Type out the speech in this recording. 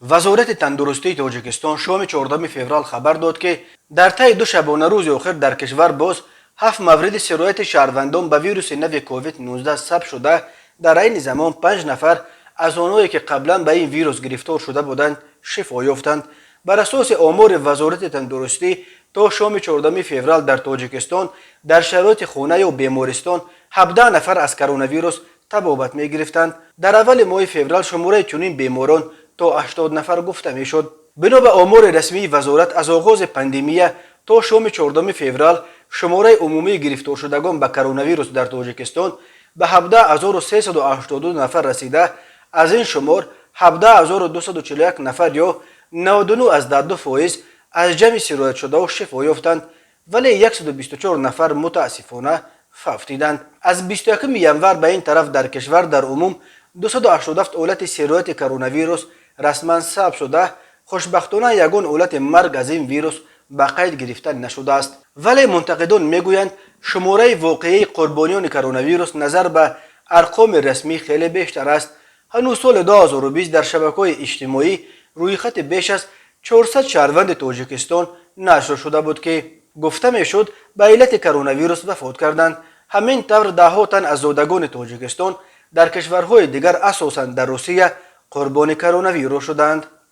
وزارت تندرستی تاجیکستان شام 14 فوریه خبر داد که در طی دو شبانه روز آخر در کشور باز 7 مورد سرایت شهروندان به ویروس نو کووید 19 ثبت شده. در این زمان 5 نفر از آنهایی که قبلا به این ویروس گرفتار شده بودند شفا یافتند. بر اساس آمار وزارت تندرستی تا شام 14 فوریه در تاجیکستان در شرایط خانه و بیمارستان 17 نفر از کرونا ویروس تبابت می گرفتند. در اول ماه فوریه شماره چنین بیماران تا 80 نفر گفته می شد. بنا به آمار رسمی وزارت از آغاز پاندمی تا شام 14 فوریه شماره عمومی گرفتار شدگان به کرونا ویروس در تاجیکستان به 17382 نفر رسیده. از این شمار 17241 نفر یا 99.2% از جمع سرایت شده و شفا یافتند، ولی 124 نفر متاسفانه فوتیدند. از 21 ینور به این طرف در کشور در عموم 287 حالت سرایت کرونا ویروس رسما ثبت شده. خوشبختانه یگان حالت مرگ از این ویروس به قید گرفته نشده است، ولی منتقدان میگویند شماره واقعی قربانیان کرونا ویروس نظر به ارقام رسمی خیلی بیشتر است. هنوز سال 2020 در شبکه‌های اجتماعی روی خط بیش از 400 شهروند تاجیکستان نشر شده بود که گفته میشد به علت کرونا ویروس وفات کردند. همین طور ده‌ها تن از زادگان تاجیکستان در کشورهای دیگر اساساً در روسیه قربانی کرونا ویروس شدند.